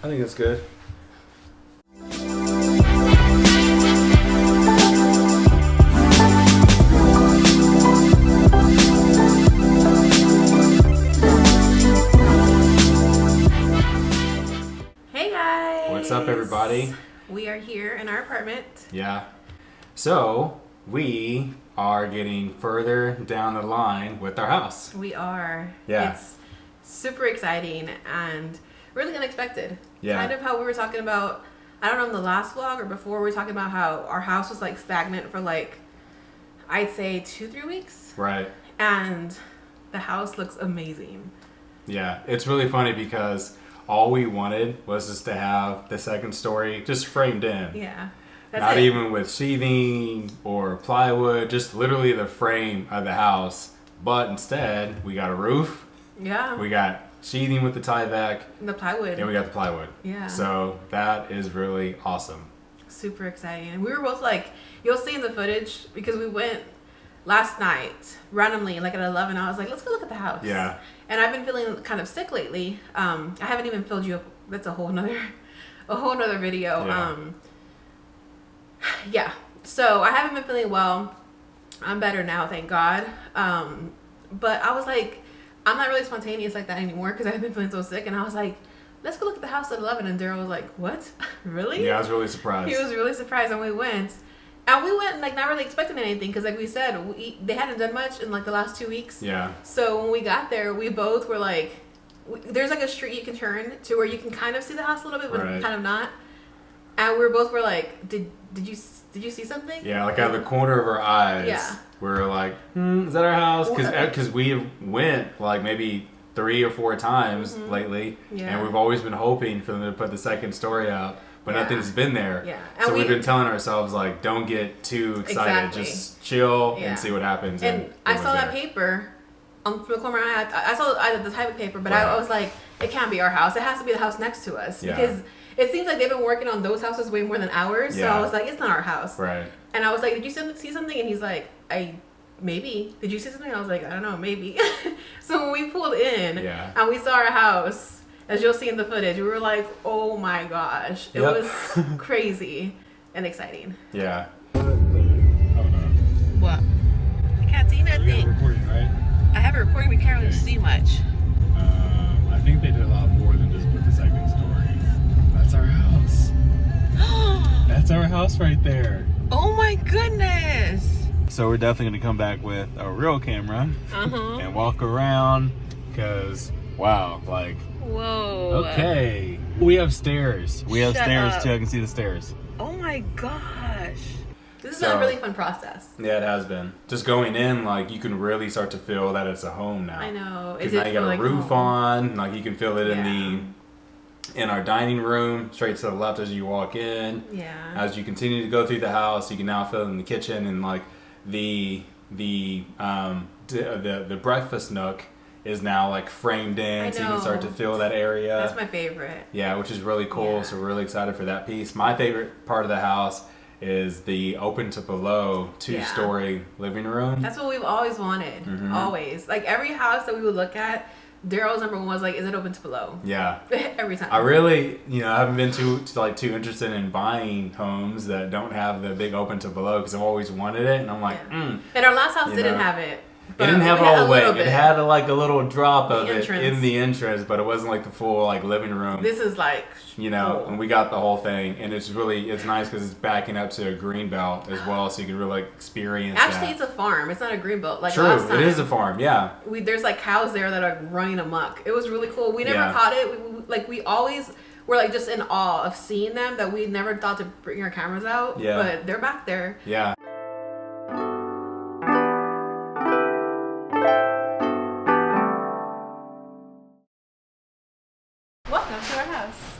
I think it's good. Hey guys! What's up, everybody? We are here in our apartment. Yeah. So, we are getting further down the line with our house. We are. Yeah. It's super exciting and really unexpected. Yeah. Kind of how we were talking about, I don't know, in the last vlog or before, we were talking about how our house was like stagnant for like, I'd say 2-3 weeks. Right. And the house looks amazing. Yeah. It's really funny because all we wanted was just to have the second story just framed in. Yeah. That's Not it. even with sheathing or plywood, just literally the frame of the house. But instead, we got a roof, Yeah. we got sheathing with the Tyvek, The plywood. and we got the plywood. Yeah. So that is really awesome. Super exciting. And we were both like, you'll see in the footage, because we went last night randomly, like at 11. I was like, let's go look at the house. Yeah. And I've been feeling kind of sick lately. I haven't even filled you up. That's a whole nother video. Yeah. Yeah. So I haven't been feeling well. I'm better now, thank God. But I was like, I'm not really spontaneous like that anymore because I've been feeling so sick. And I was like, let's go look at the house at 11. And Daryl was like, what? Really? Yeah, I was really surprised. He was really surprised, and we went. And we went like not really expecting anything because, like we said, they hadn't done much in like the last 2 weeks. Yeah. So when we got there, we both were like, there's like a street you can turn to where you can kind of see the house a little bit, but Right. kind of not. And we both were like, did you see something? Yeah, like out of the corner of our eyes, Yeah. we were like, is that our house? Well, Because we went like maybe 3 or 4 times lately, Yeah. and we've always been hoping for them to put the second story up, but Yeah. nothing's been there. Yeah. So And we've we- been telling ourselves like, don't get too excited, Exactly. just chill Yeah. and see what happens. And I it saw was that there. paper from the corner of my eye. I saw the type of paper, but Right. I was like, it can't be our house. It has to be the house next to us Yeah. because it seems like they've been working on those houses way more than ours. So Yeah. I was like, it's not our house. Right. And I was like, did you see something? And he's like, maybe. Did you see something? And I was like, I don't know, maybe. So when we pulled in Yeah. and we saw our house, as you'll see in the footage, we were like, oh my gosh. It Yep. was crazy and exciting. Yeah. What? I can't see nothing. recording, right? I have a recording, we can't really see much. I think they did a lot more than just put the second story. That's our house. That's our house right there. Oh my goodness. So we're definitely going to come back with a real camera Uh-huh. and walk around because, wow, like, Whoa. okay. We have stairs. We have Shut stairs up. too. I can see the stairs. Oh my gosh. This is So- a really fun process. Yeah, it has been. Just going in, like, you can really start to feel that it's a home now. I know. Because now you got a roof on. Like, you can feel it in our dining room, straight to the left as you walk in. Yeah. As you continue to go through the house, you can now feel it in the kitchen, and like the breakfast nook is now like framed in, I so you can start to know. feel that area. That's my favorite. Yeah, which is really cool. Yeah. So we're really excited for that piece. My favorite part of the house is the open to below 2-story living room. That's what we've always wanted. Mhm. Always. Like every house that we would look at, Daryl's number one was like, is it open to below? Yeah. Every time. I really, I haven't been too interested in buying homes that don't have the big open to below because I've always wanted it, and I'm like, Yeah. And our last house You didn't know. have it. It but didn't have it we had all a the way. little It bit. had like a little drop of The it entrance. in the entrance, but it wasn't like the full like living room. This is like, cool. And we got the whole thing, and it's nice because it's backing up to a green belt as well, so you can really like experience actually that. it's a farm. It's not a green belt. Like True, last time, it is a farm. Yeah, there's like cows there that are running amok. It was really cool. We never Yeah. caught it. We always were like just in awe of seeing them that we never thought to bring our cameras out. Yeah. But they're back there. yeah. Welcome to our house.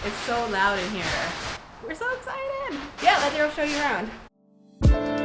It's so loud in here. We're so excited. Yeah, let Daryl show you around.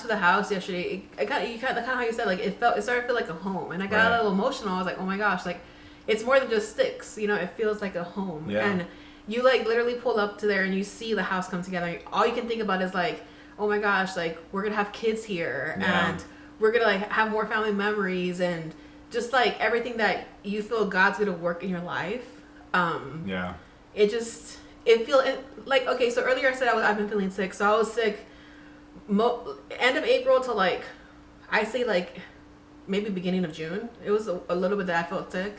to the house yesterday, kind of how you said, like it started to feel like a home, and I got a little emotional. I was like, oh my gosh, like it's more than just sticks, you know, it feels like a home. Yeah. And you like literally pull up to there and you see the house come together. All you can think about is like, oh my gosh, like we're gonna have kids here, and we're gonna like have more family memories, and just like everything that you feel God's gonna work in your life. Like, okay, so earlier I said I've been feeling sick. So I was sick end of April to like, I say like maybe beginning of June. It was a little bit that I felt sick.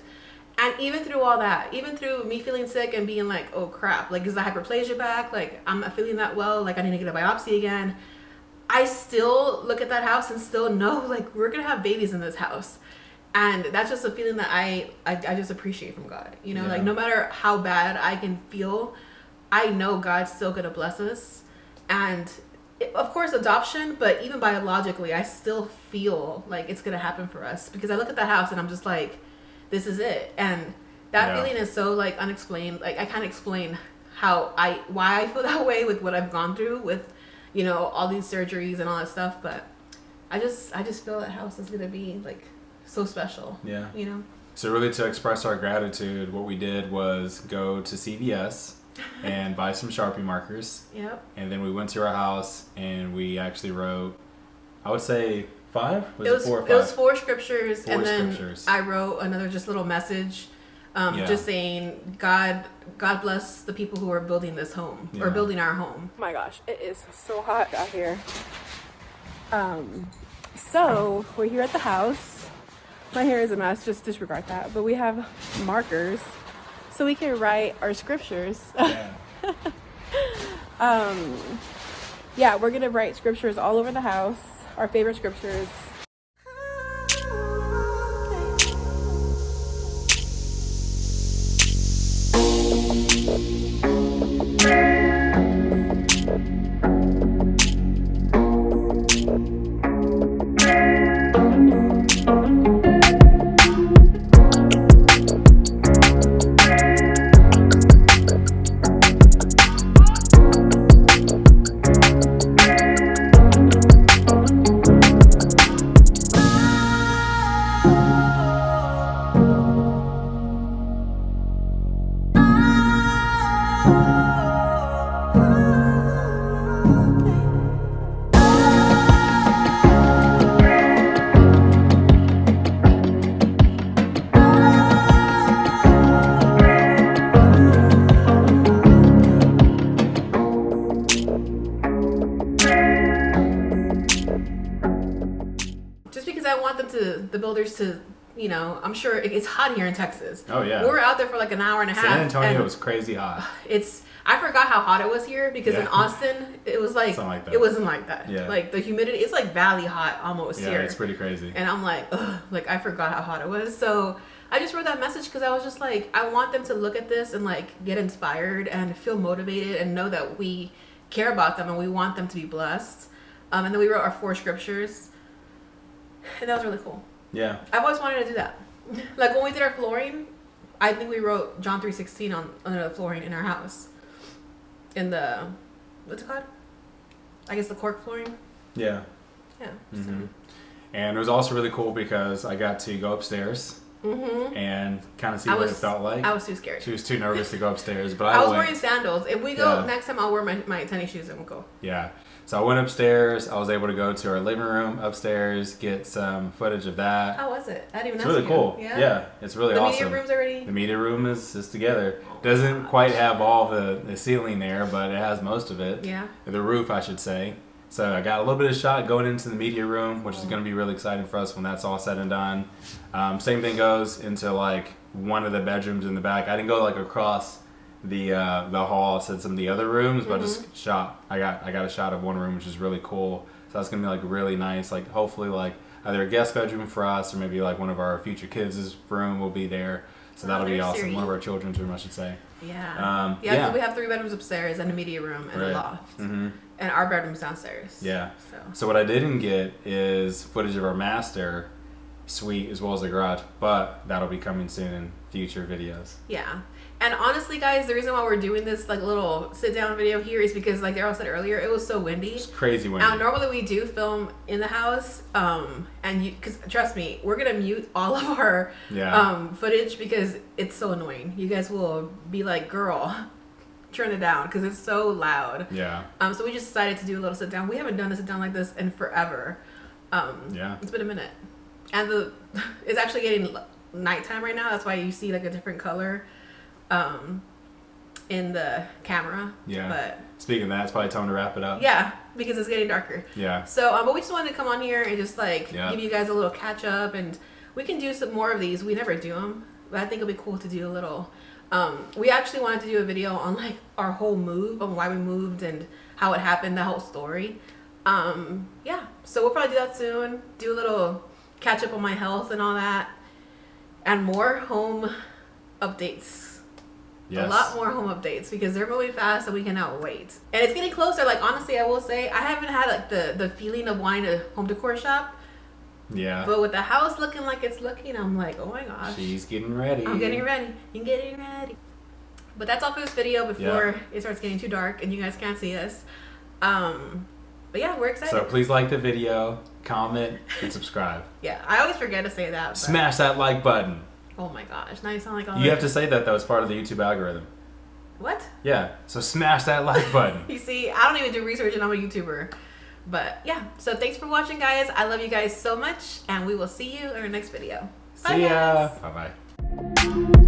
And even through all that, even through me feeling sick and being like, oh crap, like is the hyperplasia back? Like I'm not feeling that well. Like I need to get a biopsy again. I still look at that house and still know like we're going to have babies in this house. And that's just a feeling that I just appreciate from God. You know, like no matter how bad I can feel, I know God's still going to bless us. And of course, adoption, but even biologically, I still feel like it's going to happen for us. Because I look at that house and I'm just like, this is it. And that feeling is so like unexplained. Like I can't explain why I feel that way with what I've gone through with, you know, all these surgeries and all that stuff. But I just feel that house is going to be like so special. Yeah. You know? So really to express our gratitude, what we did was go to CVS and buy some Sharpie markers. Yep. And then we went to our house and we actually wrote, I would say 5? It was 4 or 5? It was 4 scriptures. And then I wrote another just little message, just saying, God bless the people who are building this home or building our home. Oh my gosh, it is so hot out here. So we're here at the house. My hair is a mess, just disregard that. But we have markers so we can write our scriptures. Yeah. We're gonna write scriptures all over the house, our favorite scriptures. The builders to, you know, I'm sure it's hot here in Texas. Oh yeah. We were out there for like an hour and a half. San Antonio was crazy hot. I forgot how hot it was here because in Austin it was like it wasn't like that. Yeah. Like the humidity, it's like valley hot almost here. Yeah, it's pretty crazy. And I'm like, ugh, like I forgot how hot it was. So I just wrote that message because I was just like, I want them to look at this and like get inspired and feel motivated and know that we care about them and we want them to be blessed. And then we wrote our 4 scriptures. And that was really cool. Yeah. I've always wanted to do that. Like when we did our flooring, I think we wrote John 3:16 on under the flooring in our house. In the, what's it called? I guess the cork flooring. Yeah. Yeah. Mm-hmm. And it was also really cool because I got to go upstairs and kind of see what it felt like. I was too scared. She was too nervous to go upstairs, but I was wearing sandals. If we go next time, I'll wear my tennis shoes and we'll go. Yeah. So I went upstairs. I was able to go to our living room upstairs, get some footage of that. How was it? I didn't even know. It's really cool. Yeah, it's really awesome. The media room's already? The media room is together. Doesn't quite have all the ceiling there, but it has most of it. Yeah. The roof, I should say. So I got a little bit of shot going into the media room, which is going to be really exciting for us when that's all said and done. Same thing goes into like one of the bedrooms in the back. I didn't go like across the hall to some of the other rooms, but I just shot. I got a shot of one room, which is really cool. So that's gonna be like really nice. Like hopefully like either a guest bedroom for us or maybe like one of our future kids' room will be there. So that'll be awesome. Serious. One of our children's room, I should say. Yeah. Yeah. We have 3 bedrooms upstairs and a media room and a loft. And our bedroom's downstairs. Yeah. So what I didn't get is footage of our master. suite as well as the garage, but that'll be coming soon in future videos. Yeah. And honestly, guys, the reason why we're doing this like little sit down video here is because, like Daryl said earlier, it was so windy. It's crazy windy. Now, normally we do film in the house, and because trust me, we're gonna mute all of our footage because it's so annoying. You guys will be like, "Girl, turn it down," because it's so loud. Yeah. So we just decided to do a little sit down. We haven't done a sit down like this in forever. It's been a minute, and it's actually getting nighttime right now. That's why you see like a different color in the camera. Yeah. But speaking of that, it's probably time to wrap it up. yeah, because it's getting darker. Yeah. So, but we just wanted to come on here and just like give you guys a little catch up, and we can do some more of these. We never do them, but I think it'll be cool to do a little. We actually wanted to do a video on like our whole move, on why we moved and how it happened, the whole story. Yeah. So we'll probably do that soon. Do a little catch up on my health and all that, and more home updates. Yes. A lot more home updates because they're moving fast and we cannot wait. And it's getting closer. Like, honestly, I will say I haven't had like the feeling of wanting a home decor shop. Yeah. But with the house looking like it's looking, I'm like, oh my gosh. She's getting ready. I'm getting ready. I'm getting ready. But that's all for this video before it starts getting too dark and you guys can't see us. But yeah, we're excited. So please like the video, comment, and subscribe. Yeah, I always forget to say that. But Smash that like button. oh my gosh, now you sound like all You have to say that though as part of the YouTube algorithm. What? Yeah. So smash that like button. You see, I don't even do research and I'm a YouTuber. But yeah, so thanks for watching, guys. I love you guys so much, and we will see you in our next video. Bye, See ya. guys. Bye bye.